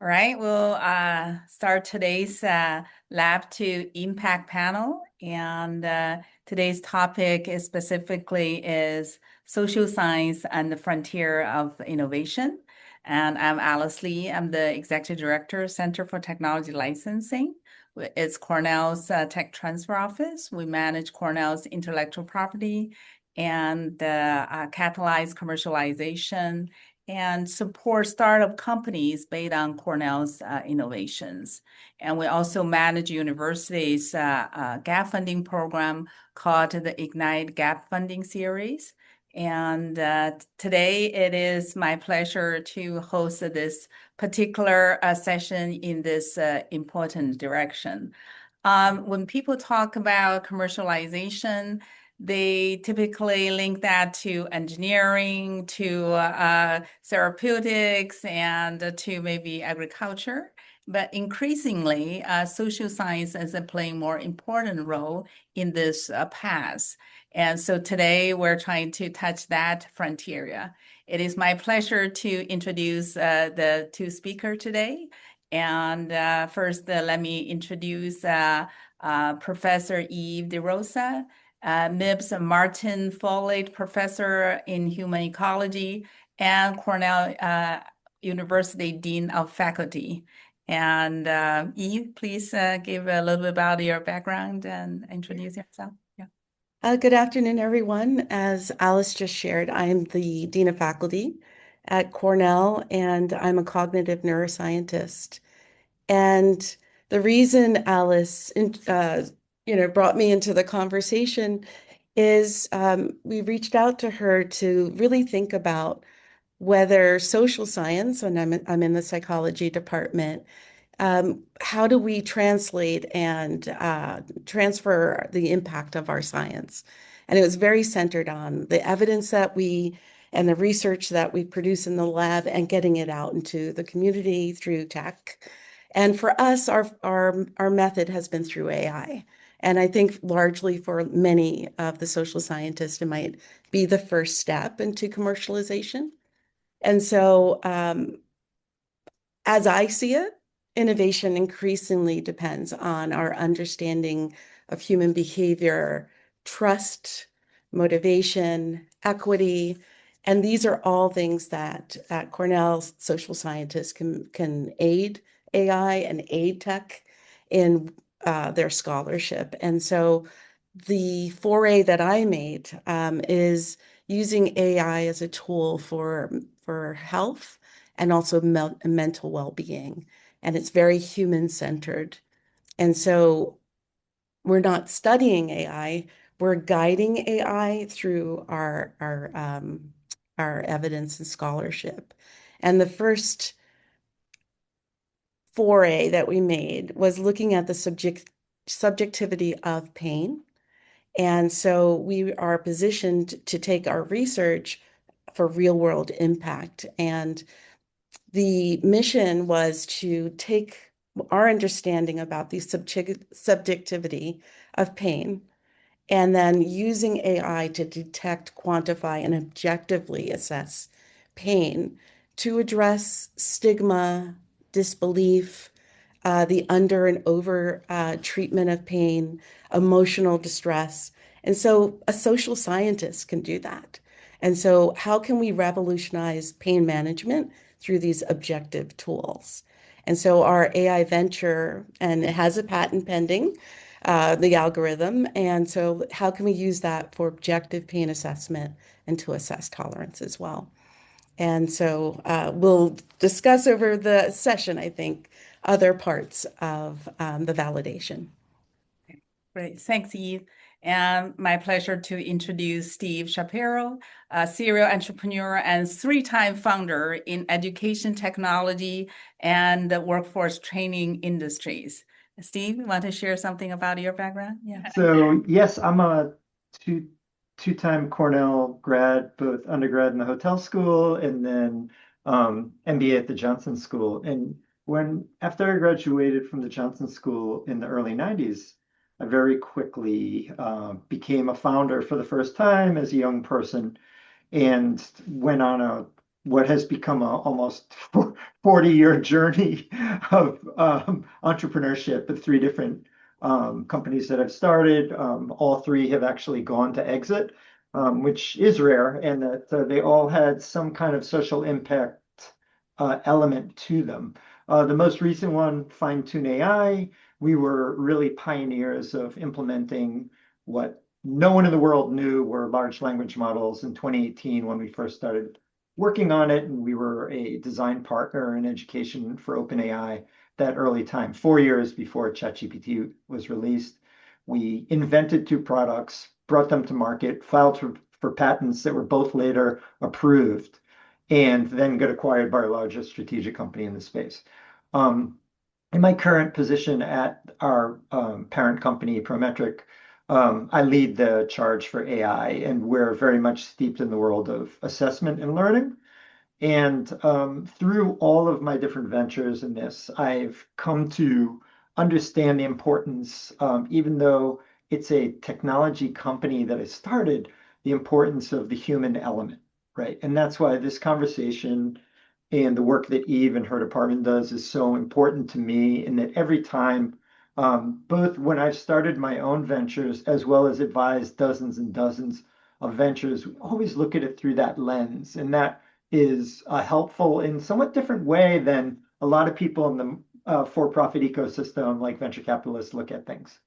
All right, we'll start today's Lab to Impact panel. And today's topic is specifically is social science and the frontier of innovation. And I'm Alice Lee. I'm the Executive Director, Center for Technology Licensing. It's Cornell's Tech Transfer Office. We manage Cornell's intellectual property and catalyze commercialization and support startup companies based on Cornell's innovations. And we also manage universities' gap funding program called the Ignite Gap Funding Series. And today it is my pleasure to host this particular session in this important direction. When people talk about commercialization, they typically link that to engineering, to therapeutics, and to maybe agriculture. But increasingly, social science is playing more important role in this path. And so today we're trying to touch that frontier. It is my pleasure to introduce the two speakers today. And first, let me introduce Professor Eve DeRosa. Mibs Martin Follett Professor in Human Ecology and Cornell University Dean of Faculty. And Eve, please give a little bit about your background and introduce yourself. Yeah. Good afternoon, everyone. As Alice just shared, I'm the Dean of Faculty at Cornell, and I'm a cognitive neuroscientist. And the reason Alice, brought me into the conversation is we reached out to her to really think about whether social science, and I'm in the psychology department, how do we translate and transfer the impact of our science? And it was very centered on the evidence that and the research that we produce in the lab and getting it out into the community through tech. And for us, our method has been through AI. And I think largely for many of the social scientists, it might be the first step into commercialization. And so, as I see it, innovation increasingly depends on our understanding of human behavior, trust, motivation, equity, and these are all things that at Cornell social scientists can aid AI and aid tech in their scholarship. And so the foray that I made is using AI as a tool for health and also mental well-being. And it's very human-centered. And so we're not studying AI, we're guiding AI through our evidence and scholarship. And the first foray that we made was looking at the subjectivity of pain. And so we are positioned to take our research for real world impact. And the mission was to take our understanding about the subjectivity of pain and then using AI to detect, quantify, and objectively assess pain to address stigma, disbelief, the under and over treatment of pain, emotional distress. And so a social scientist can do that. And so how can we revolutionize pain management through these objective tools? And so our AI venture, and it has a patent pending, the algorithm. And so how can we use that for objective pain assessment and to assess tolerance as well? And so we'll discuss over the session, I think, other parts of the validation. Great. Thanks, Eve. And my pleasure to introduce Steve Shapiro, a serial entrepreneur and three-time founder in education technology and the workforce training industries. Steve, you want to share something about your background? Yeah. So yes, I'm a two-time Cornell grad, both undergrad in the hotel school and then MBA at the Johnson School. And after I graduated from the Johnson School in the early 90s, I very quickly became a founder for the first time as a young person and went on a what has become a almost 40-year journey of entrepreneurship of three different companies that I've started. All three have actually gone to exit, which is rare, and that they all had some kind of social impact element to them. The most recent one, Fine Tune AI, we were really pioneers of implementing what no one in the world knew were large language models in 2018 when we first started working on it. And we were a design partner in education for OpenAI that early time, 4 years before ChatGPT was released. We invented two products, brought them to market, filed for patents that were both later approved, and then got acquired by our largest strategic company in the space. In my current position at our parent company, Prometric, I lead the charge for AI, and we're very much steeped in the world of assessment and learning. And through all of my different ventures in this, I've come to understand the importance, even though it's a technology company that I started, the importance of the human element, right? And that's why this conversation and the work that Eve and her department does is so important to me, and that every time, both when I've started my own ventures as well as advised dozens and dozens of ventures, we always look at it through that lens. And that is helpful in somewhat different way than a lot of people in the for-profit ecosystem, like venture capitalists, look at things.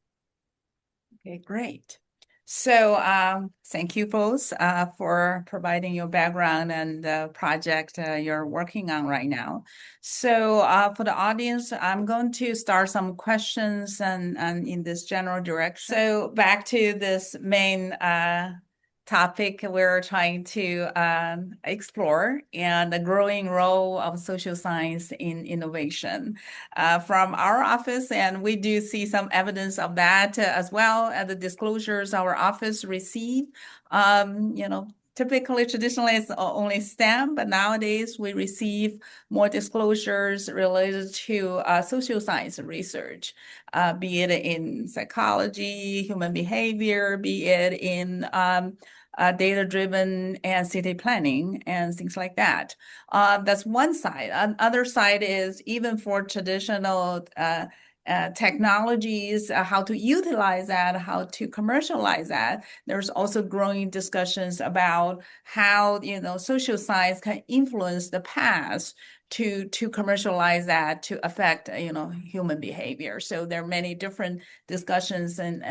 Okay, great. So thank you both for providing your background and the project you're working on right now. So for the audience, I'm going to start some questions and in this general direction. So back to this main topic we're trying to explore, and the growing role of social science in innovation. From our office, and we do see some evidence of that as well as the disclosures our office receive. Typically, traditionally, it's only STEM, but nowadays we receive more disclosures related to social science research, be it in psychology, human behavior, be it in data-driven and city planning and things like that. That's one side. Another side is even for traditional technologies, how to utilize that, how to commercialize that. There's also growing discussions about how social science can influence the past to commercialize that to affect human behavior. So there are many different discussions and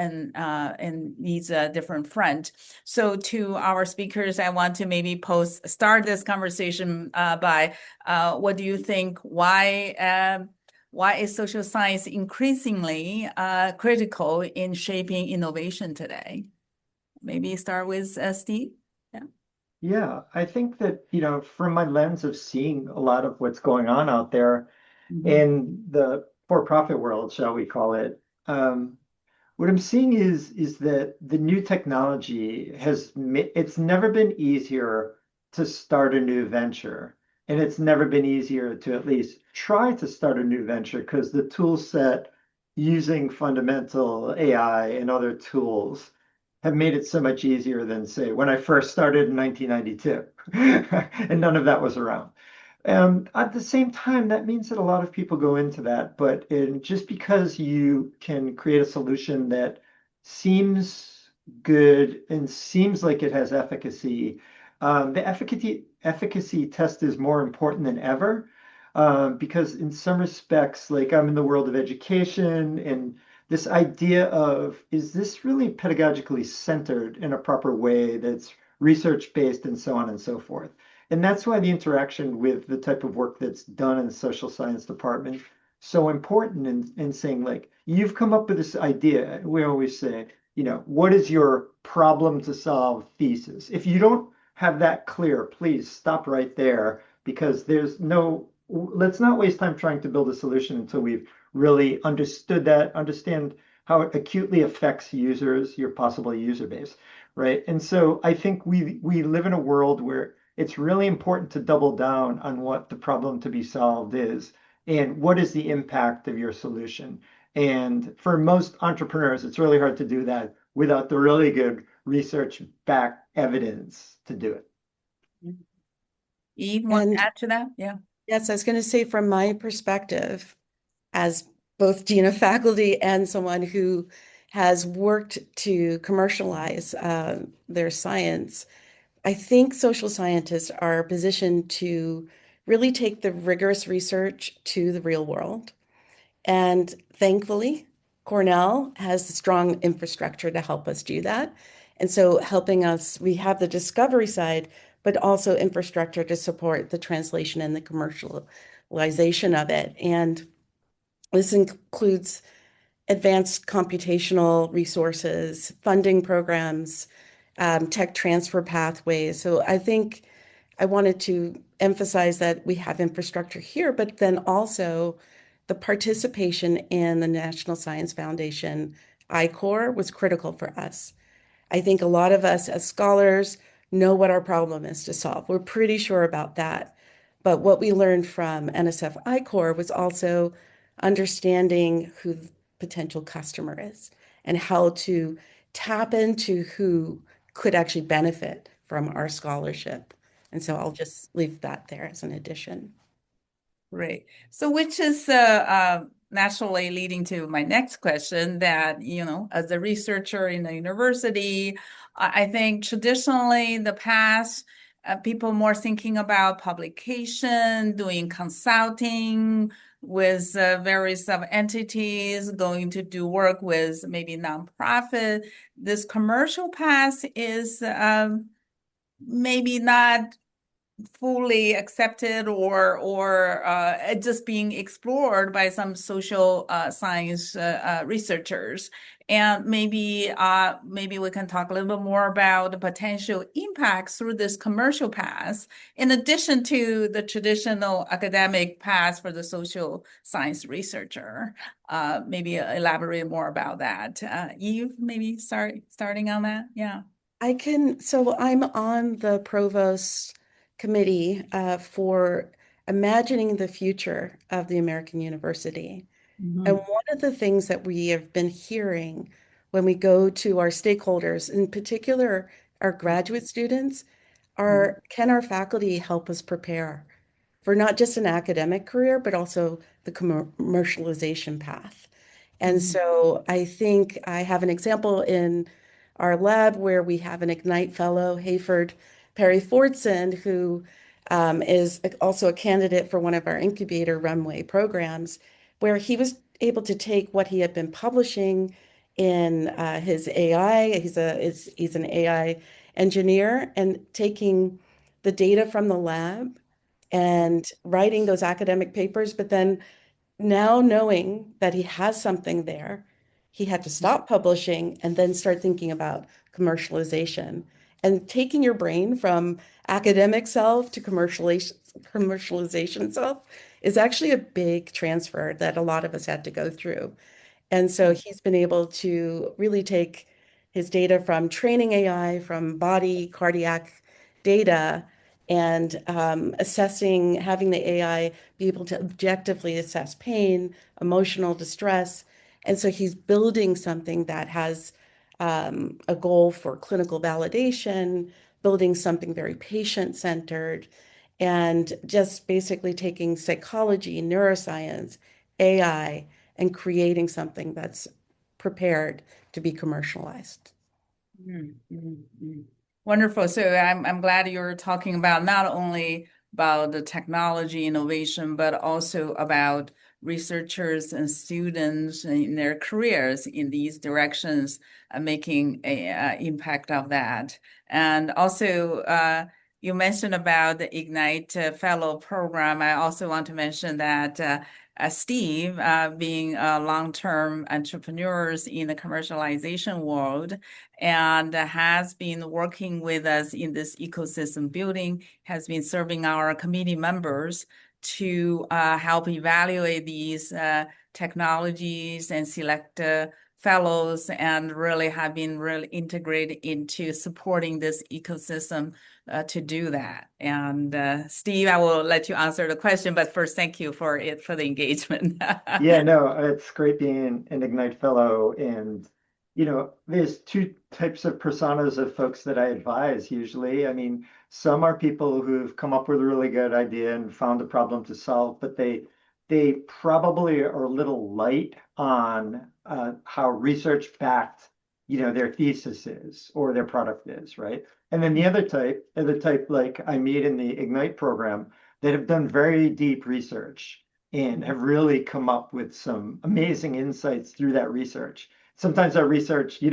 in these different fronts. So to our speakers, I want to maybe start this conversation by what do you think? Why is social science increasingly critical in shaping innovation today? Maybe start with Steve. Yeah, I think that, from my lens of seeing a lot of what's going on out there in the for-profit world, shall we call it, what I'm seeing is that the new technology it's never been easier to start a new venture. And it's never been easier to at least try to start a new venture, because the tool set using fundamental AI and other tools have made it so much easier than, say, when I first started in 1992, and none of that was around. At the same time, that means that a lot of people go into that, but just because you can create a solution that seems good and seems like it has efficacy, the efficacy test is more important than ever, because in some respects, like I'm in the world of education, and this idea of, is this really pedagogically centered in a proper way that's research-based and so on and so forth. And that's why the interaction with the type of work that's done in the social science department so important in saying, like, you've come up with this idea. We always say, what is your problem to solve thesis? If you don't have that clear, please stop right there, because let's not waste time trying to build a solution until we've really understand how it acutely affects users, your possible user base, right? And so I think we live in a world where it's really important to double down on what the problem to be solved is and what is the impact of your solution. And for most entrepreneurs, it's really hard to do that without the really good research-backed evidence to do it. Eve, want to And add to that? Yeah. yes, I was going to say from my perspective, as both dean of faculty and someone who has worked to commercialize their science, I think social scientists are positioned to really take the rigorous research to the real world. And thankfully, Cornell has the strong infrastructure to help us do that. And so, helping us, we have the discovery side, but also infrastructure to support the translation and the commercialization of it. And this includes advanced computational resources, funding programs, tech transfer pathways. So I think I wanted to emphasize that we have infrastructure here, but then also the participation in the National Science Foundation I-Corps was critical for us. I think a lot of us as scholars know what our problem is to solve. We're pretty sure about that. But what we learned from NSF I-Corps was also understanding who the potential customer is and how to tap into who could actually benefit from our scholarship. And so I'll just leave that there as an addition. Great. So, which is naturally leading to my next question that, as a researcher in a university, I think traditionally in the past, people more thinking about publication, doing consulting with various entities, going to do work with maybe nonprofit. This commercial path is maybe not fully accepted or just being explored by some social science researchers. And maybe we can talk a little bit more about the potential impacts through this commercial path, in addition to the traditional academic path for the social science researcher. Maybe elaborate more about that. Eve, maybe starting on that. Yeah. So I'm on the provost committee for imagining the future of the American university. And Mhm. one of the things that we have been hearing when we go to our stakeholders, in particular our graduate students, Mhm. are can our faculty help us prepare for not just an academic career, but also the commercialization path? And Mhm. so I think I have an example in our lab where we have an Ignite fellow, Hayford Perry Fordson, who is also a candidate for one of our incubator runway programs, where he was able to take what he had been publishing in his AI. He's an AI engineer, and taking the data from the lab and writing those academic papers, but then now knowing that he has something there, he had to stop publishing and then start thinking about commercialization. And taking your brain from academic self to commercialization self is actually a big transfer that a lot of us had to go through. And so he's been able to really take his data from training AI, from body, cardiac data, and assessing, having the AI be able to objectively assess pain, emotional distress. And so he's building something that has a goal for clinical validation, building something very patient-centered, and just basically taking psychology, neuroscience, AI, and creating something that's prepared to be commercialized. Mm, mm, mm. Wonderful. So I'm glad you're talking about not only about the technology innovation, but also about researchers and students in their careers in these directions, making a impact of that. And also, you mentioned about the Ignite Fellow program. I also want to mention that Steve, being long-term entrepreneurs in the commercialization world, and has been working with us in this ecosystem building, has been serving our committee members to help evaluate these technologies and select fellows, and really have been really integrated into supporting this ecosystem to do that. And Steve, I will let you answer the question, but first, thank you for the engagement. Yeah, no, it's great being an Ignite Fellow. And, there's two types of personas of folks that I advise usually. I mean, Some are people who've come up with a really good idea and found a problem to solve, but they probably are a little light on how research-backed, their thesis is or their product is, right? And then the other type like I meet in the Ignite program that have done very deep research and have really come up with some amazing insights through that research. Sometimes our research,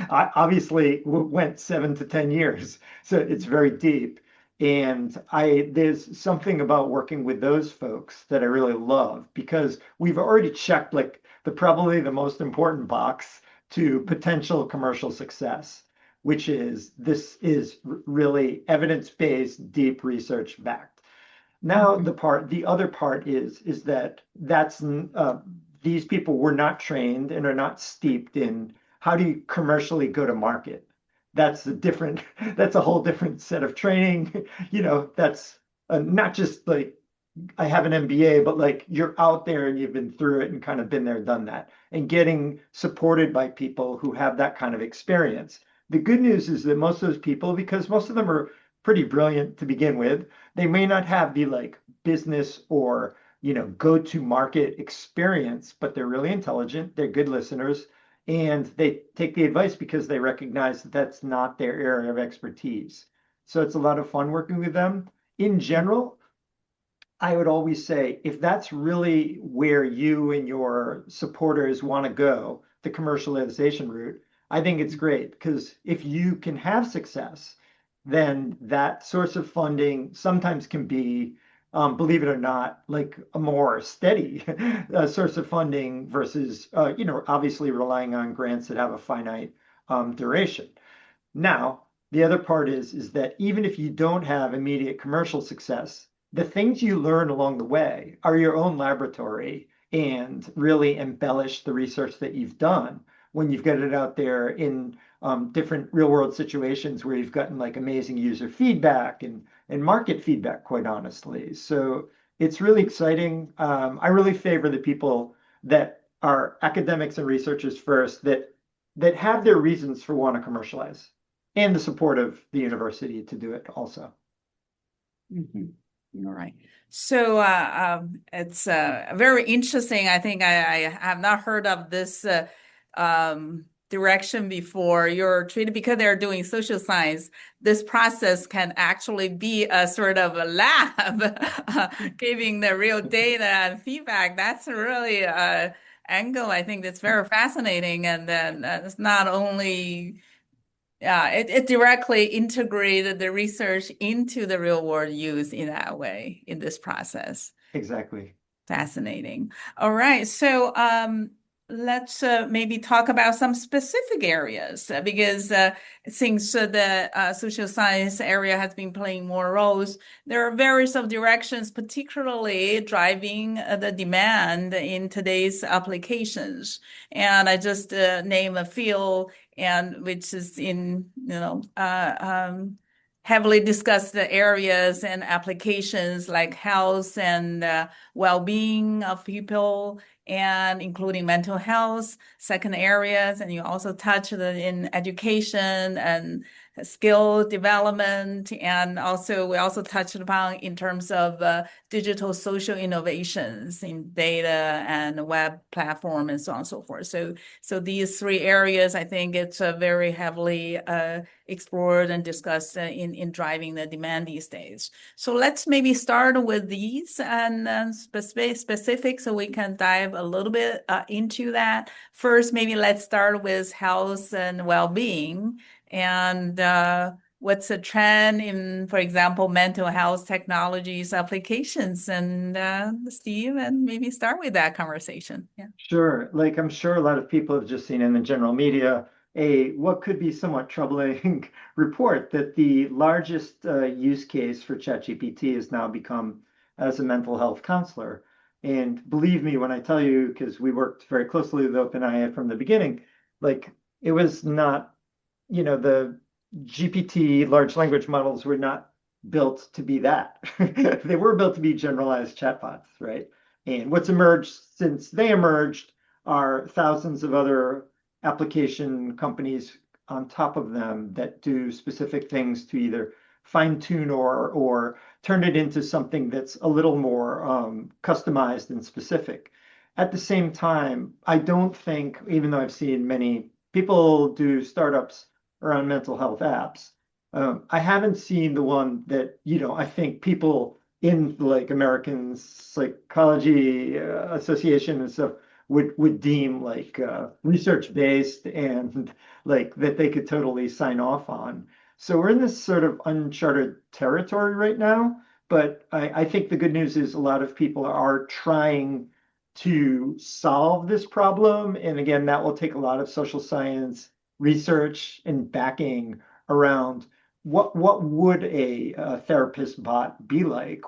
obviously went 7 to 10 years, so it's very deep. And there's something about working with those folks that I really love because we've already checked like probably the most important box to potential commercial success, which is this is really evidence-based, deep research backed. Now the other part is that these people were not trained and are not steeped in how do you commercially go to market. That's a different, that's a whole different set of training. That's not just like I have an MBA, but like you're out there and you've been through it and kind of been there, done that, and getting supported by people who have that kind of experience. The good news is that most of those people, because most of them are pretty brilliant to begin with, they may not have the like business or go to market experience, but they're really intelligent, they're good listeners, and they take the advice because they recognize that that's not their area of expertise. So it's a lot of fun working with them. In general, I would always say if that's really where you and your supporters want to go, the commercialization route, I think it's great because if you can have success, then that source of funding sometimes can be, believe it or not, like a more steady source of funding versus, obviously relying on grants that have a finite duration. Now, the other part is that even if you don't have immediate commercial success, the things you learn along the way are your own laboratory and really embellish the research that you've done when you've got it out there in different real world situations where you've gotten like amazing user feedback and market feedback, quite honestly. So it's really exciting. I really favor the people that are academics and researchers first that have their reasons for want to commercialize and the support of the university to do it also. All right. So it's very interesting. I think I have not heard of this direction before. You're treated because they're doing social science. This process can actually be a sort of a lab, giving the real data and feedback. That's really angle. I think that's very fascinating. And then it's not only it directly integrated the research into the real world use in that way in this process. Exactly. Fascinating. All right. So let's maybe talk about some specific areas because since the social science area has been playing more roles, there are various of directions, particularly driving the demand in today's applications. And I just name a few, and which is in heavily discussed areas and applications like health and well-being of people, and including mental health, second areas, and you also touched in education and skill development, and also we also touched upon in terms of digital social innovations in data and web platform and so on and so forth. So these three areas, I think it's very heavily explored and discussed in driving the demand these days. So let's maybe start with these and specific so we can dive a little bit into that. First, maybe let's start with health and well-being. And what's the trend in, for example, mental health technologies applications? And Steve, and maybe start with that conversation. Yeah. Sure. Like I'm sure a lot of people have just seen in the general media what could be somewhat troubling report that the largest use case for ChatGPT has now become as a mental health counselor. And believe me when I tell you, because we worked very closely with OpenAI from the beginning, like it was not, the GPT large language models were not built to be that. They were built to be generalized chatbots, right? And what's emerged since they emerged are thousands of other application companies on top of them that do specific things to either fine tune or turn it into something that's a little more customized and specific. At the same time, I don't think, even though I've seen many people do startups around mental health apps, I haven't seen the one that, I think people in like American Psychology Association and stuff would deem like research based and like that they could totally sign off on. So we're in this sort of uncharted territory right now. But I think the good news is a lot of people are trying to solve this problem. And again, that will take a lot of social science research and backing around what would a therapist bot be like?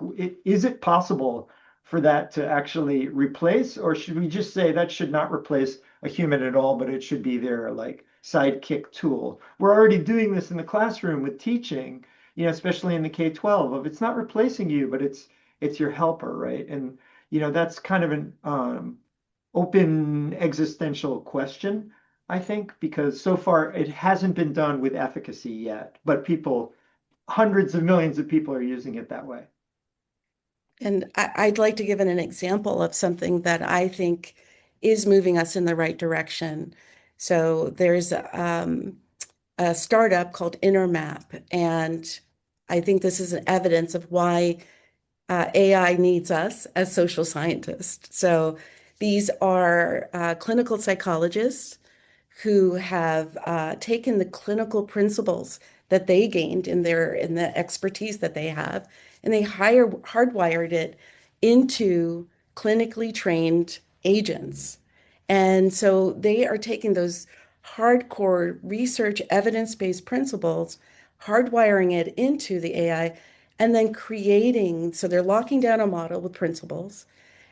Is it possible for that to actually replace, or should we just say that should not replace a human at all, but it should be their like sidekick tool? We're already doing this in the classroom with teaching, especially in the K-12 of it's not replacing you, but it's your helper, right? And that's kind of an open existential question, I think, because so far it hasn't been done with efficacy yet, but hundreds of millions of people are using it that way. And I'd like to give an example of something that I think is moving us in the right direction. So there's a startup called InnerMap, and I think this is an evidence of why AI needs us as social scientists. So these are clinical psychologists who have taken the clinical principles that they gained in the expertise that they have, and they hardwired it into clinically trained agents. And so they are taking those hardcore research evidence-based principles, hardwiring it into the AI, and then so they're locking down a model with principles,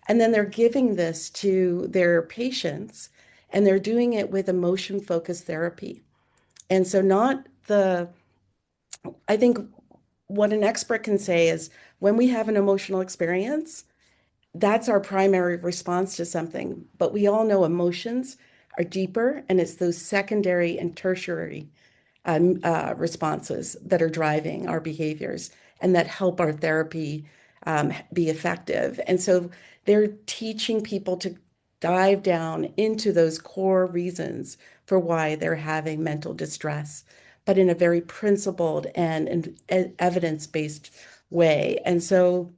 and then they're giving this to their patients, and they're doing it with emotion focused therapy. And so, I think what an expert can say is when we have an emotional experience, that's our primary response to something. But we all know emotions are deeper, and it's those secondary and tertiary responses that are driving our behaviors and that help our therapy be effective. And so they're teaching people to dive down into those core reasons for why they're having mental distress, but in a very principled and evidence-based way. And so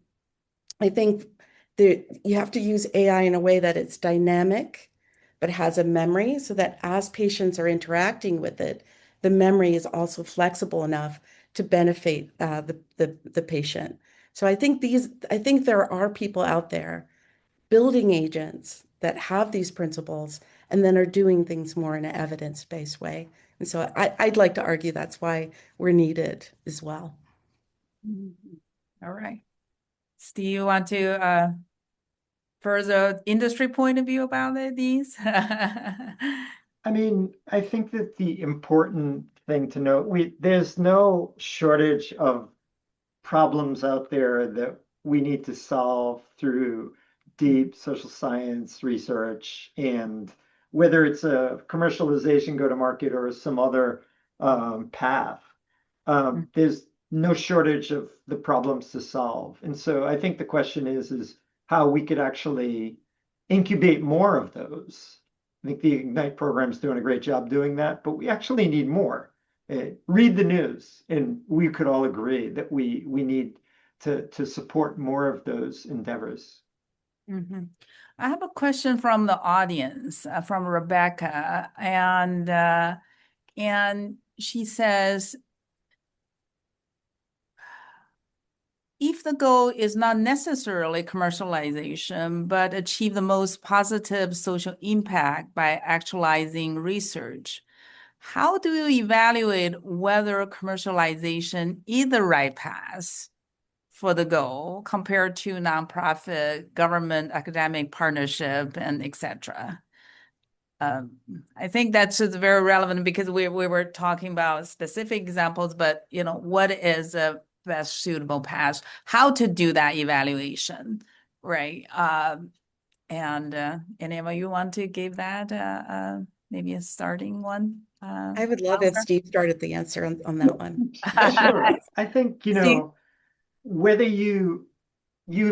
I think you have to use AI in a way that it's dynamic, but has a memory so that as patients are interacting with it, the memory is also flexible enough to benefit the patient. So I think there are people out there building agents that have these principles and then are doing things more in an evidence-based way. And so I'd like to argue that's why we're needed as well. All right. Steve, you want to further industry point of view about these? I mean, I think that the important thing to note, there's no shortage of problems out there that we need to solve through deep social science research, and whether it's a commercialization go to market or some other path, there's no shortage of the problems to solve. And so I think the question is how we could actually incubate more of those. I think the Ignite program is doing a great job doing that, but we actually need more. Read the news, and we could all agree that we need to support more of those endeavors. Mm-hmm. I have a question from the audience, from Rebecca, and she says, if the goal is not necessarily commercialization, but achieve the most positive social impact by actualizing research, how do you evaluate whether commercialization is the right path for the goal compared to nonprofit, government, academic partnership, and etc.? I think that's just very relevant because we were talking about specific examples, but what is a best suitable path? How to do that evaluation, right? And any of you want to give that maybe a starting one? I would love if Steve started the answer on that one. Sure. I think, Steve? whether you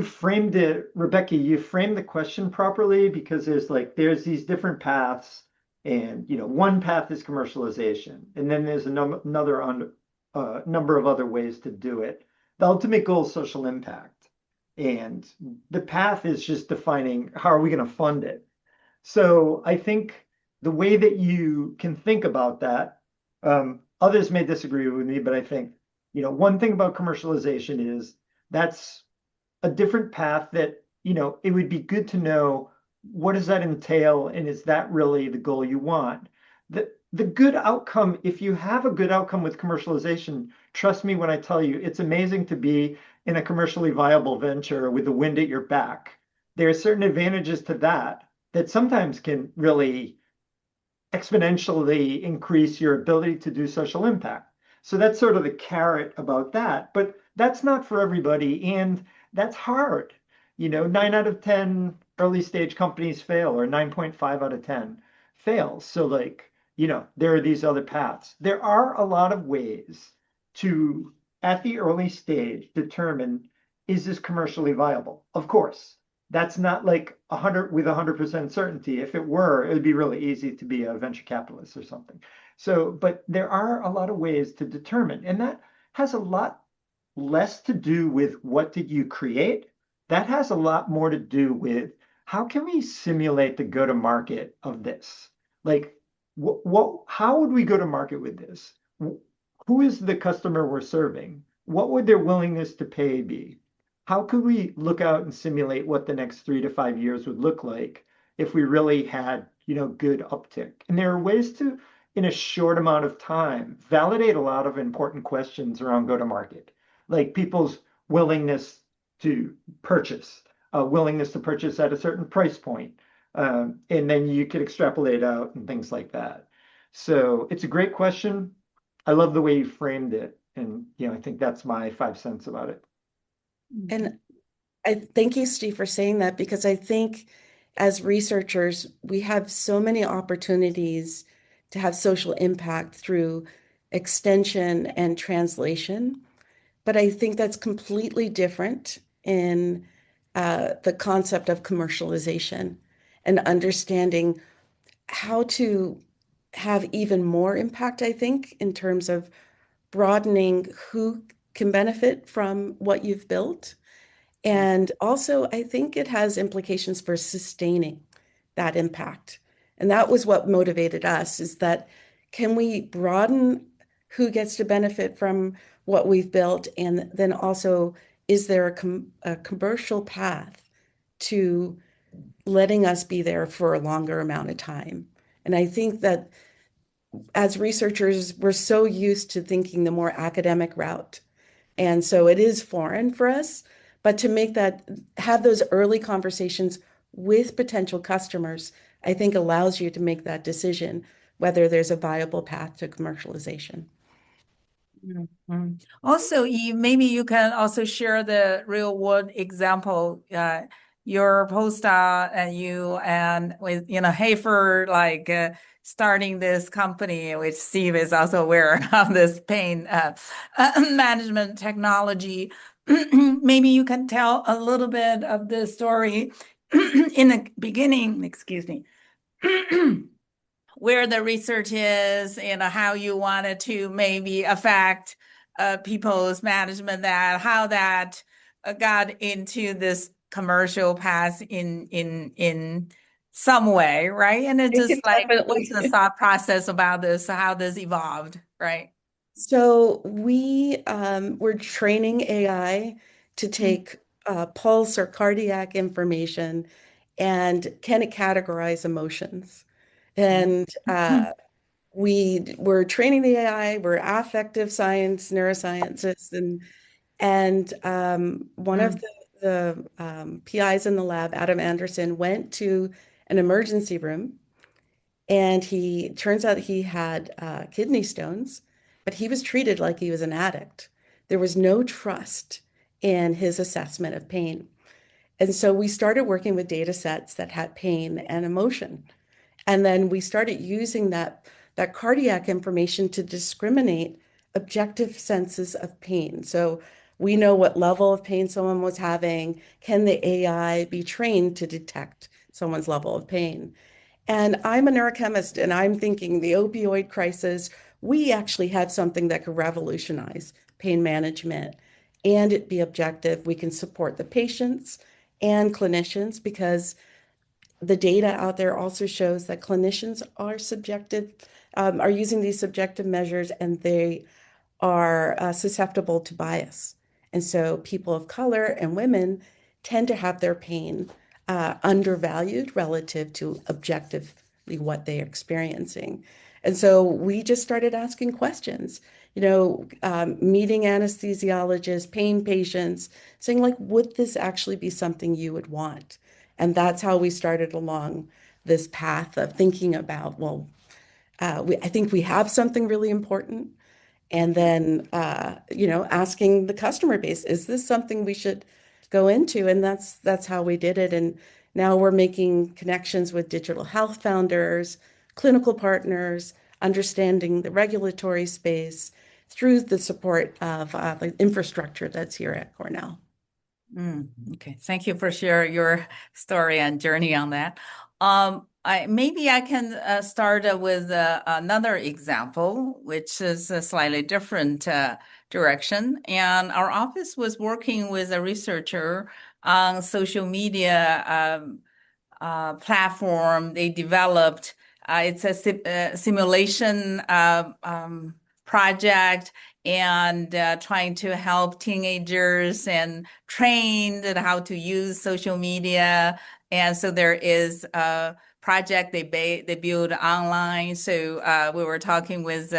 framed it, Rebecca, you framed the question properly because there's these different paths, and one path is commercialization, and then there's another number of other ways to do it. The ultimate goal is social impact, and the path is just defining how are we going to fund it. So I think the way that you can think about that, others may disagree with me, but I think, one thing about commercialization is that's a different path that, it would be good to know what does that entail, and is that really the goal you want? The good outcome, if you have a good outcome with commercialization, trust me when I tell you, it's amazing to be in a commercially viable venture with the wind at your back. There are certain advantages to that sometimes can really exponentially increase your ability to do social impact. So that's sort of the carrot about that. But that's not for everybody. And that's hard. 9 out of 10 early stage companies fail, or 9.5 out of 10 fails. So, there are these other paths. There are a lot of ways to, at the early stage, determine, is this commercially viable? Of course, that's not like 100% certainty. If it were, it would be really easy to be a venture capitalist or something. So, but there are a lot of ways to determine, and that has a lot less to do with what did you create. That has a lot more to do with how can we simulate the go-to-market of this? Like, how would we go to market with this? Who is the customer we're serving? What would their willingness to pay be? How could we look out and simulate what the next 3 to 5 years would look like if we really had, good uptick? And there are ways to, in a short amount of time, validate a lot of important questions around go-to-market, like people's willingness to purchase, willingness to purchase at a certain price point. And then you could extrapolate out and things like that. So it's a great question. I love the way you framed it. And, I think that's my 5 cents about it. And I thank you, Steve, for saying that, because I think as researchers, we have so many opportunities to have social impact through extension and translation. But I think that's completely different in the concept of commercialization and understanding how to have even more impact, I think, in terms of broadening who can benefit from what you've built. And also, I think it has implications for sustaining that impact. And that was what motivated us, is that can we broaden who gets to benefit from what we've built? And then also, is there a commercial path to letting us be there for a longer amount of time? And I think that as researchers, we're so used to thinking the more academic route. And so it is foreign for us, but to have those early conversations with potential customers, I think allows you to make that decision, whether there's a viable path to commercialization. Also, maybe you can also share the real world example, your postdoc and you, and with, Hafer, starting this company, which Steve is also aware of, this pain management technology. Maybe you can tell a little bit of the story in the beginning, excuse me, where the research is, how you wanted to maybe affect people's management, how that got into this commercial path in some way, right? And it's just like, what's the thought process about this, how this evolved, right? So we were training AI to take pulse or cardiac information and can it categorize emotions. And we were training the AI, we're affective science, neuroscientists, and one of the PIs in the lab, Adam Anderson, went to an emergency room, and he turns out he had kidney stones, but he was treated like he was an addict. There was no trust in his assessment of pain. And so we started working with data sets that had pain and emotion. And then we started using that cardiac information to discriminate objective senses of pain. So we know what level of pain someone was having. Can the AI be trained to detect someone's level of pain? And I'm a neurochemist, and I'm thinking the opioid crisis, we actually have something that could revolutionize pain management and it be objective. We can support the patients and clinicians because the data out there also shows that clinicians are subjective, are using these subjective measures, and they are susceptible to bias. And so people of color and women tend to have their pain undervalued relative to objectively what they're experiencing. And so we just started asking questions, meeting anesthesiologists, pain patients, saying, like, would this actually be something you would want? And that's how we started along this path of thinking about, well, I think we have something really important. And then, asking the customer base, is this something we should go into? And that's how we did it. And now we're making connections with digital health founders, clinical partners, understanding the regulatory space through the support of the infrastructure that's here at Cornell. Okay, thank you for sharing your story and journey on that. Maybe I can start with another example, which is a slightly different direction. And our office was working with a researcher on social media platform they developed. It's a simulation project and trying to help teenagers and train how to use social media. And so there is a project they build online. So we were talking with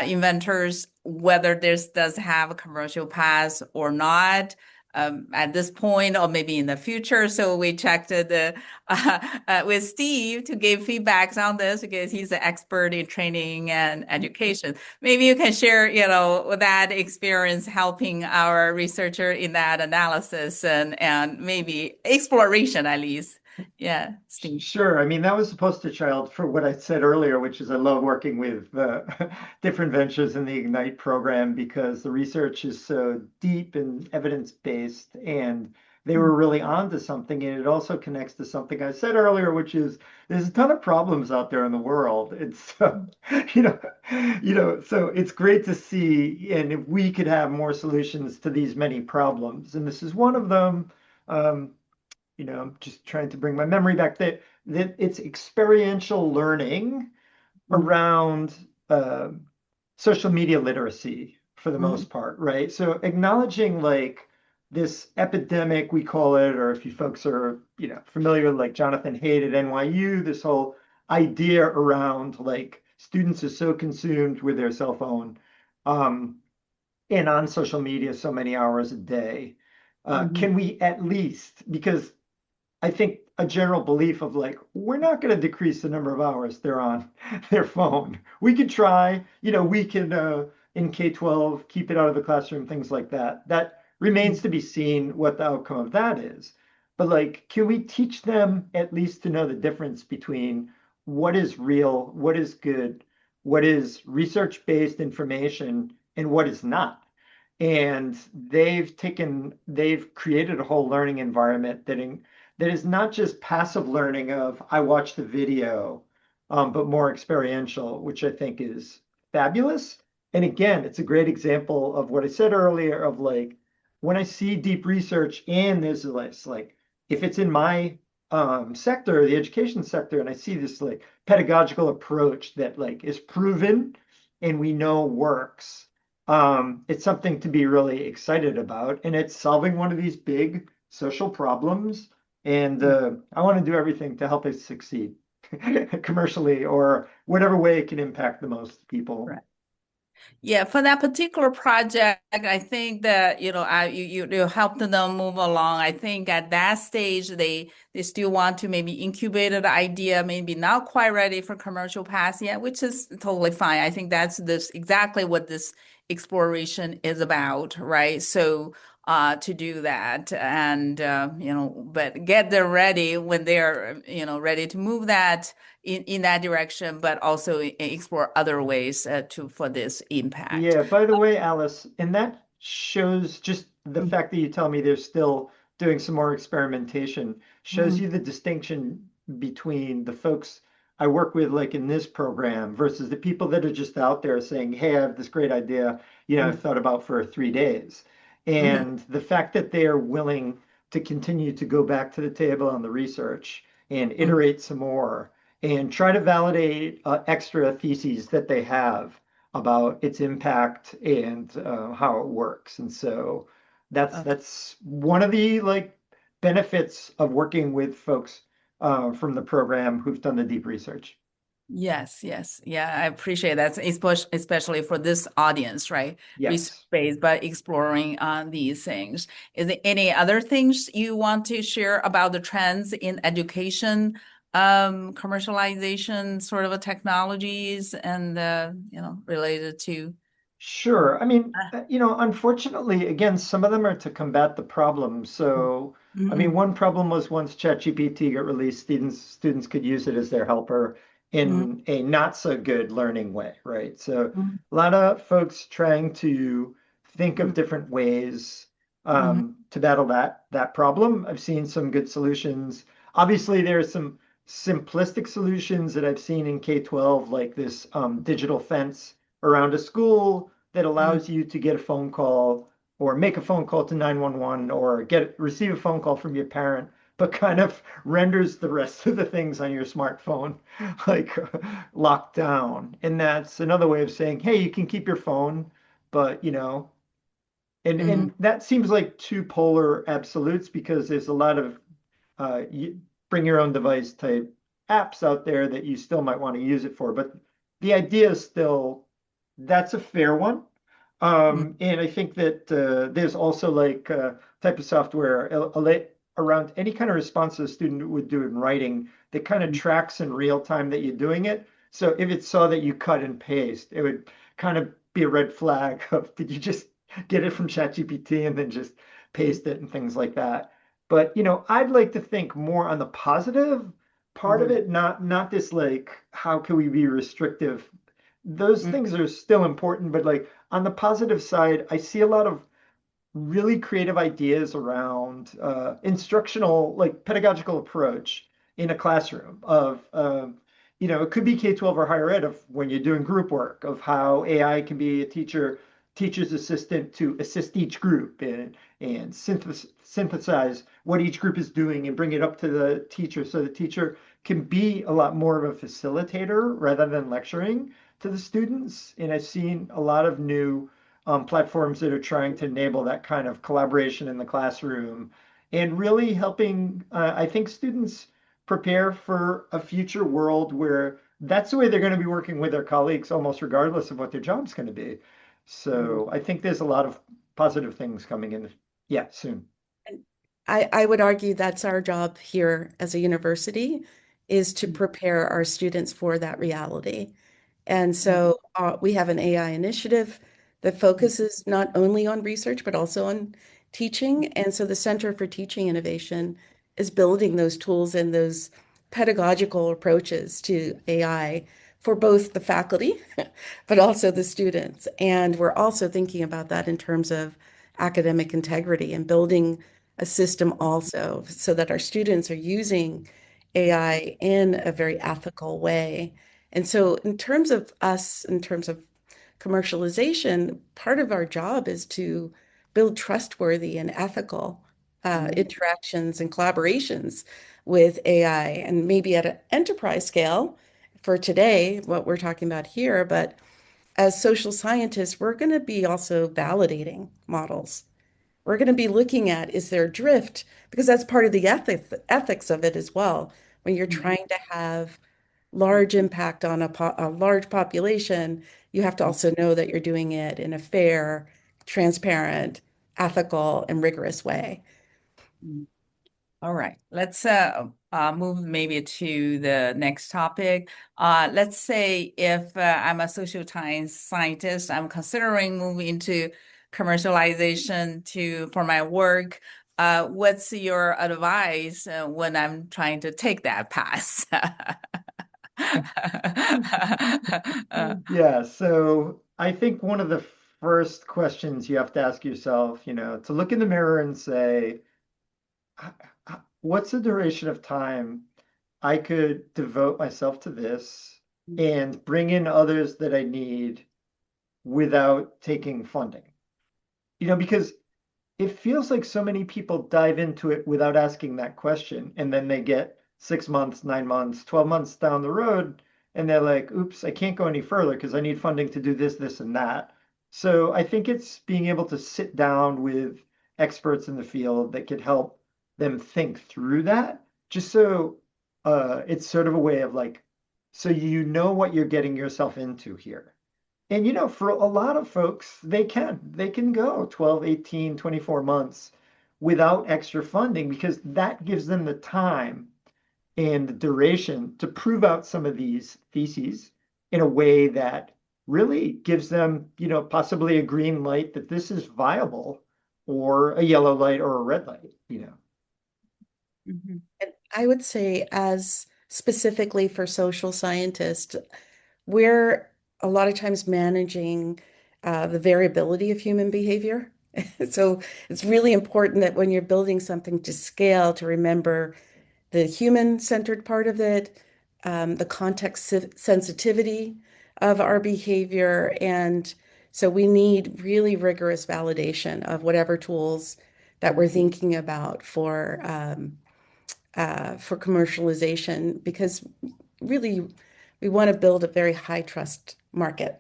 inventors whether this does have a commercial path or not. At this point, or maybe in the future. So we checked with Steve to give feedbacks on this because he's an expert in training and education. Maybe you can share, that experience helping our researcher in that analysis and maybe exploration at least. Yeah, Steve. Sure. I mean, that was the poster child for what I said earlier, which is I love working with different ventures in the Ignite program because the research is so deep and evidence-based, and they were really onto something. And it also connects to something I said earlier, which is there's a ton of problems out there in the world. It's so it's great to see, and if we could have more solutions to these many problems, and this is one of them. I'm just trying to bring my memory back that it's experiential learning around social media literacy for the most part, right? So acknowledging like this epidemic, we call it, or if you folks are, familiar with like Jonathan Haidt at NYU, this whole idea around like students are so consumed with their cell phone and on social media so many hours a day. Can we at least, because I think a general belief of like, we're not going to decrease the number of hours they're on their phone. We could try, we can in K-12 keep it out of the classroom, things like that. That remains to be seen what the outcome of that is. But like, can we teach them at least to know the difference between what is real, what is good, what is research-based information, and what is not? And they've created a whole learning environment that is not just passive learning of I watched the video, but more experiential, which I think is fabulous. And again, it's a great example of what I said earlier of like when I see deep research and there's this like if it's in my sector, the education sector, and I see this like pedagogical approach that like is proven and we know works, it's something to be really excited about. And it's solving one of these big social problems. And I want to do everything to help it succeed commercially or whatever way it can impact the most people. Right. Yeah, for that particular project, I think that you helped them move along. I think at that stage they still want to maybe incubate the idea, maybe not quite ready for commercial pass yet, which is totally fine. I think that's exactly what this exploration is about, right? So to do that, and but get them ready when they're ready to move that in that direction, but also explore other ways to for this impact. Yeah, by the way, Alice, and that shows just the Mm, fact that you tell me they're still doing some more experimentation shows mm, you the distinction between the folks I work with, like in this program, versus the people that are just out there saying, "Hey, I have this great idea, I've mm, thought about for 3 days." mhm, And the fact that they are willing to continue to go back to the table on the research and mm, iterate some more and try to validate extra theses that they have about its impact and how it works. And so okay. that's one of the like benefits of working with folks from the program who've done the deep research. Yes, yes. Yeah, I appreciate that, especially for this audience, right? Yes. Research-based, but exploring these things. Is there any other things you want to share about the trends in education, commercialization, sort of technologies, and related to? Sure. I mean, Uh, unfortunately, again, some of them are to combat the problem. So, I mean, mm, one problem was once ChatGPT got released, students could use it as their helper mm, in a not so good learning way, right? So, mm, a lot of folks trying to think of mm, different ways mm, to battle that problem. I've seen some good solutions. Obviously, there are some simplistic solutions that I've seen in K-12, like this digital fence around a school that mm, allows you to get a phone call or make a phone call to 911 or receive a phone call from your parent, but kind of renders the rest of the things on your smartphone like locked down. And that's another way of saying, hey, you can keep your phone, but and mm, that seems like two polar absolutes because there's a lot of bring your own device type apps out there that you still might want to use it for. But the idea is still that's a fair one. mm, And I think that there's also like type of software around any kind of response a student would do in writing that kind of mm, tracks in real time that you're doing it. So if it saw that you cut and paste, it would kind of be a red flag of did you just get it from ChatGPT and then just paste it and things like that. But I'd like to think more on the positive part of mm, it, not this like how can we be restrictive. Those mm, things are still important, but like on the positive side, I see a lot of really creative ideas around instructional, like pedagogical approach in a classroom of, it could be K-12 or higher ed of when you're doing group work of how AI can be a teacher's assistant to assist each group and synthesize what each group is doing and bring it up to the teacher so the teacher can be a lot more of a facilitator rather than lecturing to the students. And I've seen a lot of new platforms that are trying to enable that kind of collaboration in the classroom and really helping, I think, students prepare for a future world where that's the way they're going to be working with their colleagues almost regardless of what their job's going to be. mm, So I think there's a lot of positive things coming in, yeah, soon. And I would argue that's our job here as a university is to mm, prepare our students for that reality. And mm, so we have an AI initiative that mm, focuses not only on research, but also on teaching. And so the Center for Teaching Innovation is building those tools and those pedagogical approaches to AI for both the faculty, but also the students. And we're also thinking about that in terms of academic integrity and building a system also so that our students are using AI in a very ethical way. And so, in terms of us, in terms of commercialization, part of our job is to build trustworthy and ethical Mhm. interactions and collaborations with AI, and maybe at an enterprise scale for today, what we're talking about here. But as social scientists, we're going to be also validating models. We're going to be looking at is there drift? Because that's part of the ethics of it as well. When you're mm, trying to have large impact on a large population, you have to mm, also know that you're doing it in a fair, transparent, ethical, and rigorous way. mm. All right, let's move maybe to the next topic. Let's say if I'm a social science scientist, I'm considering moving into commercialization to for my work. What's your advice when I'm trying to take that path? Yeah, so I think one of the first questions you have to ask yourself, to look in the mirror and say, what's the duration of time I could devote myself to this and bring in others that I need without taking funding? Because it feels like so many people dive into it without asking that question. And then they get 6 months, 9 months, 12 months down the road, and they're like, oops, I can't go any further because I need funding to do this, this, and that. So I think it's being able to sit down with experts in the field that could help them think through that, just so it's sort of a way of like, so you know what you're getting yourself into here. And for a lot of folks, they can go 12, 18, 24 months without extra funding because that gives them the time and the duration to prove out some of these theses in a way that really gives them, possibly a green light that this is viable or a yellow light or a red light. Mhm. And I would say, as specifically for social scientists, we're a lot of times managing the variability of human behavior. So it's really important that when you're building something to scale, to remember the human-centered part of it, the context sensitivity of our behavior. And so we need really rigorous validation of whatever tools that we're thinking about for commercialization, because really we want to build a very high trust market.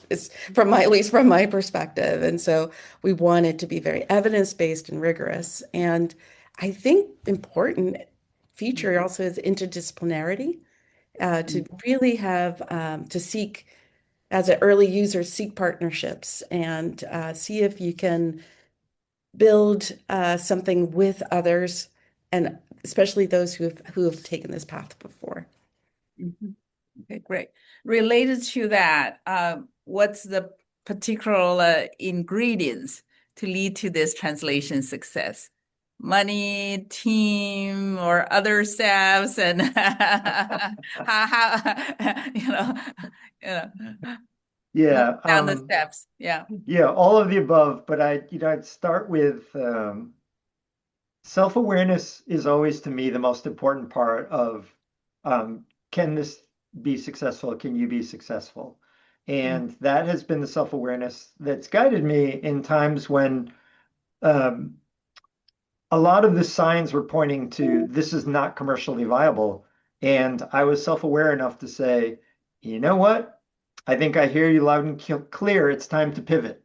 It's at least from my perspective. And so we want it to be very evidence-based and rigorous. And I think important feature also is interdisciplinarity, to really have to seek, as an early user, seek partnerships and see if you can build something with others, and especially those who have taken this path before. Mhm. Okay, great. Related to that, what's the particular ingredients to lead to this translation success? Money, team, or other staffs, and how you know, Yeah, down the steps. Yeah. yeah, all of the above, but I'd start with self-awareness is always to me the most important part of can this be successful? Can you be successful? And that has been the self-awareness that's guided me in times when um, a lot of the signs were pointing to this is not commercially viable. And I was self-aware enough to say, you know what? I think I hear you loud and clear. It's time to pivot,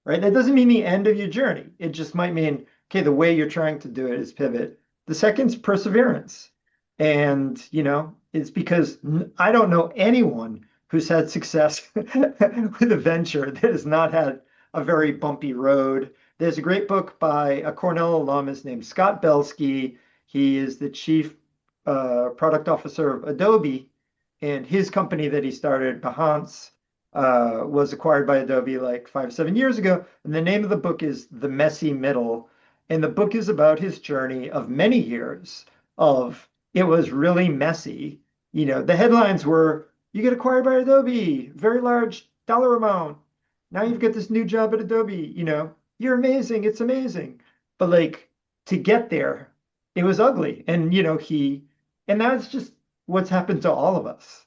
right? That doesn't mean the end of your journey. It just might mean, okay, the way you're trying to do it is pivot. The second's perseverance. And, it's because I don't know anyone who's had success with a venture that has not had a very bumpy road. There's a great book by a Cornell alum named Scott Belsky. He is the chief product officer of Adobe, and his company that he started, Behance, was acquired by Adobe like 5, 7 years ago. And the name of the book is The Messy Middle. And the book is about his journey of many years of it was really messy. The headlines were, you get acquired by Adobe, very large dollar amount. Now you've got this new job at Adobe, you're amazing. It's amazing. But like to get there, it was ugly. And that's just what's happened to all of us.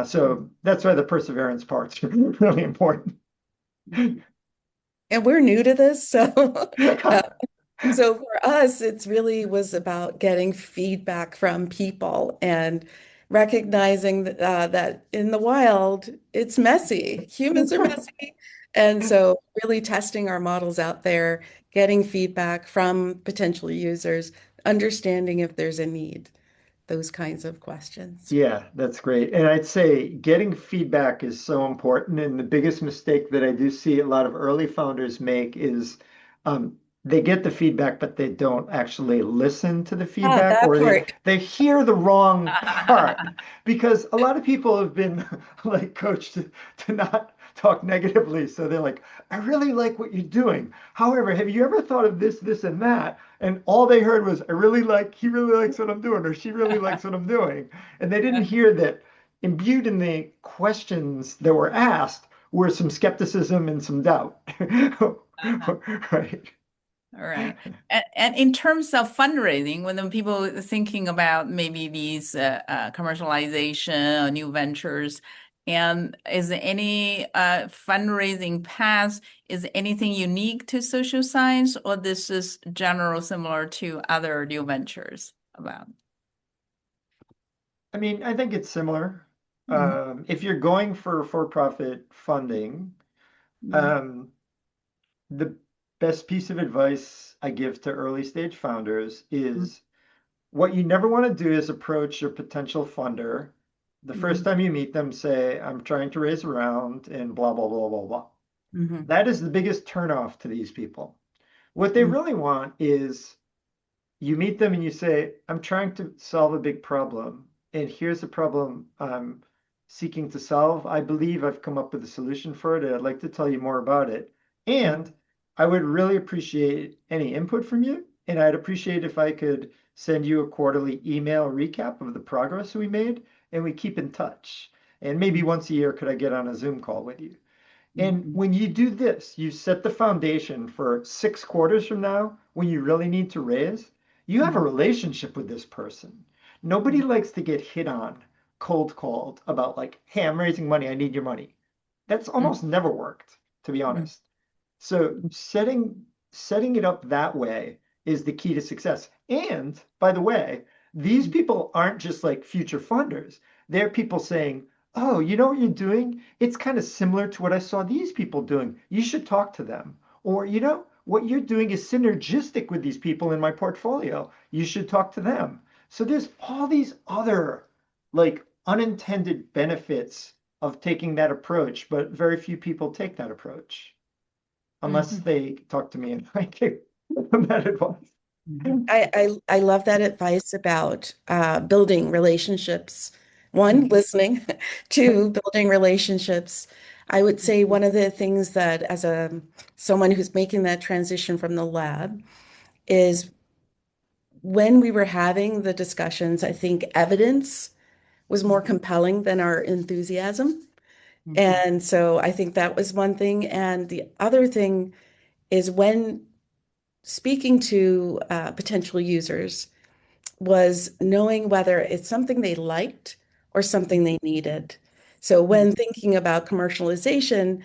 So that's why the perseverance part's really important. And we're new to this, so so for us, it's really was about getting feedback from people and recognizing that in the wild, it's messy. Humans are messy. And so really testing our models out there, getting feedback from potential users, understanding if there's a need, those kinds of questions. Yeah, that's great. And I'd say getting feedback is so important. And the biggest mistake that I do see a lot of early founders make is um, they get the feedback, but they don't actually listen to the Ah, feedback, that or they part. they hear the wrong part because a lot of people have been like coached to not talk negatively. So they're like, I really like what you're doing. However, have you ever thought of this, this, and that? And all they heard was, he really likes what I'm doing, or she really likes what I'm doing. And they didn't hear that imbued in the questions that were asked were some skepticism and some doubt. Right. All right. And in terms of fundraising, when the people are thinking about maybe these commercialization or new ventures, and is there any fundraising path, is anything unique to social science, or this is general similar to other new ventures about? I mean, I think it's similar. Mhm. If you're going for-profit funding, Mhm. um, the best piece of advice I give to early stage founders is what you never want to do is approach your potential funder. The first Mhm. time you meet them, say, I'm trying to raise a round and blah, blah, blah, blah, blah. Mhm. That is the biggest turnoff to these people. What they Mhm. really want is you meet them and you say, I'm trying to solve a big problem, and here's the problem I'm seeking to solve. I believe I've come up with a solution for it, and I'd like to tell you more about it. And I would really appreciate any input from you, and I'd appreciate if I could send you a quarterly email recap of the progress we made, and we keep in touch. And maybe once a year, could I get on a Zoom call with you? And Mhm. when you do this, you set the foundation for 6 quarters from now when you really need to raise. You have a Mhm. relationship with this person. Nobody Mhm. likes to get hit on, cold called about like, hey, I'm raising money, I need your money. That's Mhm. almost never worked, to be Mhm. honest. So setting it up that way is the key to success. And by the way, these people aren't just like future funders. They're people saying, "Oh, you know what you're doing? It's kind of similar to what I saw these people doing. You should talk to them." Or, you know, what you're doing is synergistic with these people in my portfolio. You should talk to them. So there's all these other like unintended benefits of taking that approach, but very few people take that approach unless Mhm. they talk to me and I give them that advice. Mhm. I love that advice about building relationships. One, Mhm. listening. Two, building relationships. I would say one of the things that, as a someone who's making that transition from the lab, is when we were having the discussions, I think evidence was more compelling than our enthusiasm. Mhm. And so I think that was one thing. And the other thing is when speaking to potential users, was knowing whether it's something they liked or something they needed. So when thinking about commercialization,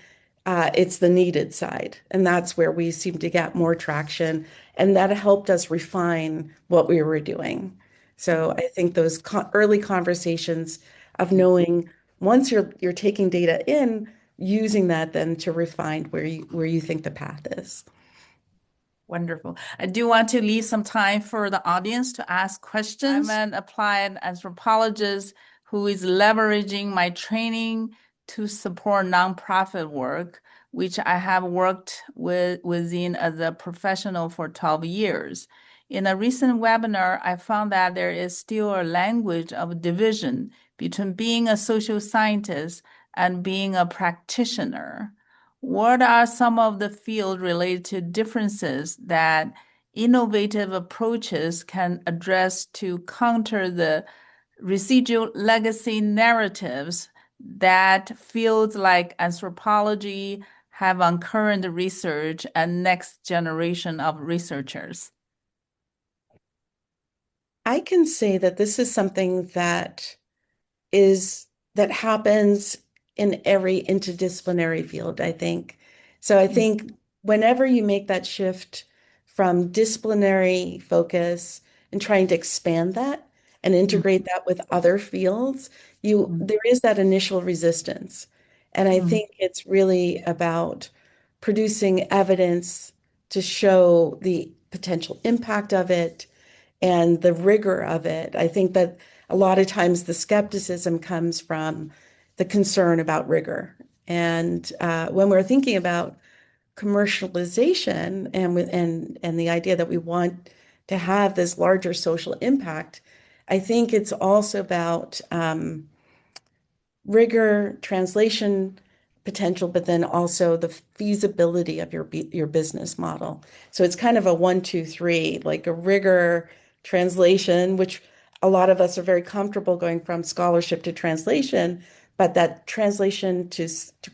it's the needed side, and that's where we seem to get more traction, and that helped us refine what we were doing. So I think those early conversations of knowing once you're taking data in, using that then to refine where you think the path is. Wonderful. I do want to leave some time for the audience to ask questions. I'm an applied anthropologist who is leveraging my training to support nonprofit work, which I have worked within as a professional for 12 years. In a recent webinar, I found that there is still a language of division between being a social scientist and being a practitioner. What are some of the field related differences that innovative approaches can address to counter the residual legacy narratives that fields like anthropology have on current research and next generation of researchers? I can say that this is something is that happens in every interdisciplinary field, I think. So I think whenever you make that shift from disciplinary focus and trying to expand that and integrate that with other fields, you there is that initial resistance. And I think it's really about producing evidence to show the potential impact of it and the rigor of it. I think that a lot of times the skepticism comes from the concern about rigor. And when we're thinking about commercialization and the idea that we want to have this larger social impact, I think it's also about rigor, translation, potential, but then also the feasibility of your business model. So it's kind of a one, two, three, like a rigor translation, which a lot of us are very comfortable going from scholarship to translation, but that translation to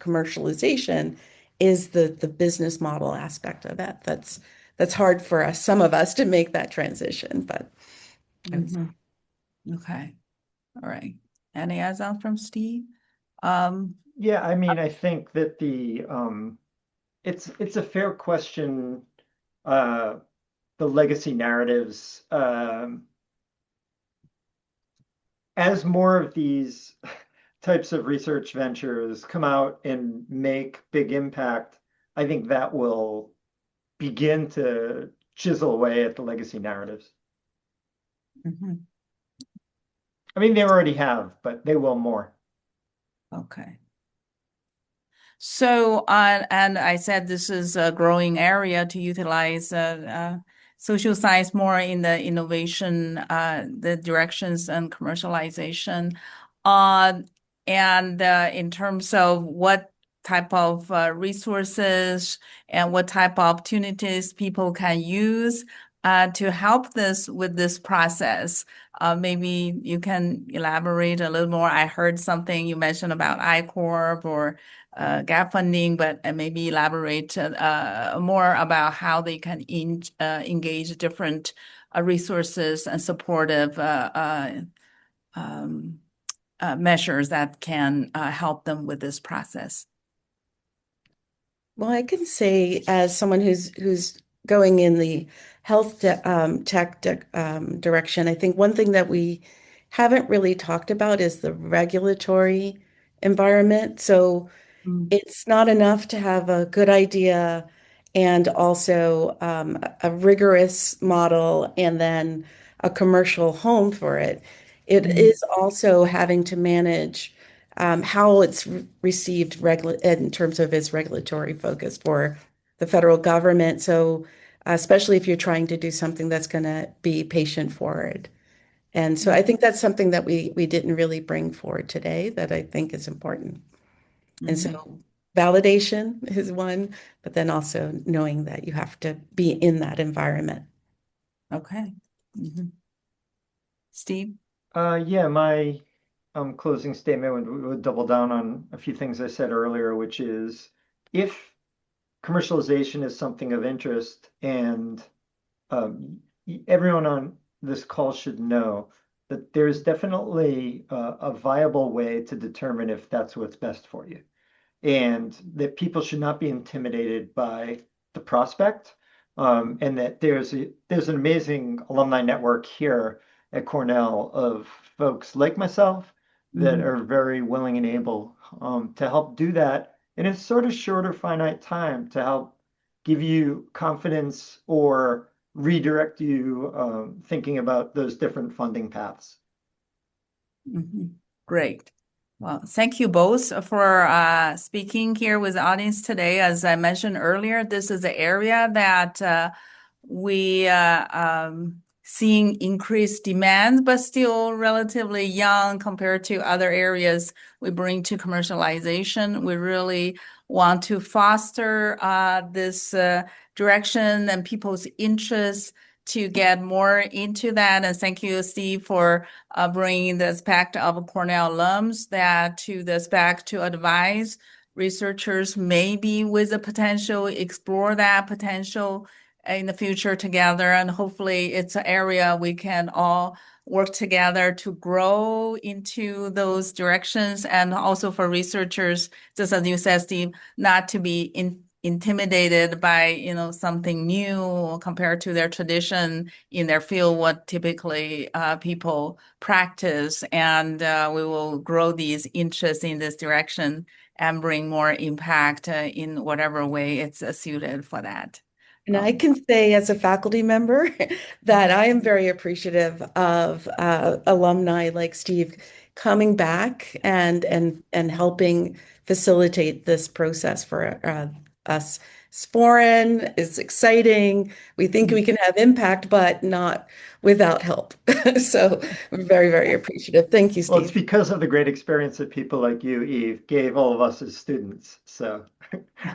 commercialization is the business model aspect of that. That's hard for us, some of us, to make that transition, but Mhm. Okay. All right. Any ads on from Steve? Um, Yeah, I mean, I think that it's a fair question. Uh, the legacy narratives, as more of these types of research ventures come out and make big impact, I think that will begin to chisel away at the legacy narratives. mhm. I mean, they already have, but they will more. Okay. So, and I said this is a growing area to utilize social science more in the innovation, the directions and commercialization. Uh, and in terms of what type of resources and what type of opportunities people can use to help this with this process. Maybe you can elaborate a little more. I heard something you mentioned about I-Corp or gap funding, but maybe elaborate more about how they can engage different resources and supportive um, measures that can help them with this process. well, I can say as someone who's going in the health tech direction, I think one thing that we haven't really talked about is the regulatory environment. So Mm. it's not enough to have a good idea and also a rigorous model and then a commercial home for it. It Mm. is also having to manage how it's received in terms of its regulatory focus for the federal government. So, especially if you're trying to do something that's going to be patient forward. And so I think that's something that we didn't really bring forward today that I think is important. And Mhm. so validation is one, but then also knowing that you have to be in that environment. Okay. Mhm. Steve? Yeah, my closing statement would double down on a few things I said earlier, which is if commercialization is something of interest and everyone on this call should know that there's definitely a viable way to determine if that's what's best for you and that people should not be intimidated by the prospect. And that there's an amazing alumni network here at Cornell of folks like myself that Mhm. are very willing and able to help do that in a sort of shorter, finite time to help give you confidence or redirect you thinking about those different funding paths. Mhm. Great. Well, thank you both for speaking here with the audience today. As I mentioned earlier, this is an area that we seeing increased demand, but still relatively young compared to other areas we bring to commercialization. We really want to foster this direction and people's interest to get more into that. And thank you, Steve, for bringing the aspect of Cornell alums that to the aspect to advise researchers maybe with the potential, explore that potential in the future together. And hopefully it's an area we can all work together to grow into those directions. And also for researchers, just as you said, Steve, not to be intimidated by, something new compared to their tradition in their field, what typically people practice. And we will grow these interests in this direction and bring more impact in whatever way it's suited for that. And I can say as a faculty member that I am very appreciative of alumni like Steve coming back and helping facilitate this process for us. It's foreign, it's exciting. We think we can have impact, but not without help. So we're very, very appreciative. Thank you, Well, it's Steve. because of the great experience that people like you, Eve, gave all of us as students. So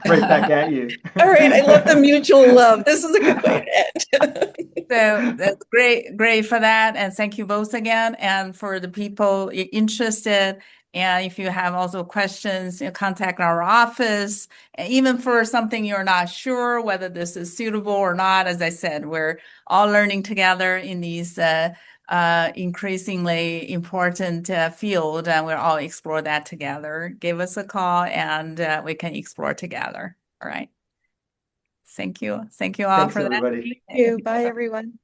right back at you. All right, I love the mutual love. This is a good way to end. So that's great, great for that. And thank you both again. And for the people interested, and if you have also questions, contact our office. And even for something you're not sure whether this is suitable or not, as I said, we're all learning together in these increasingly important field, and we'll all explore that together. Give us a call, and we can explore together. All right. Thank you. Thank you all Thanks, for that. everybody. Thank you. Bye, everyone.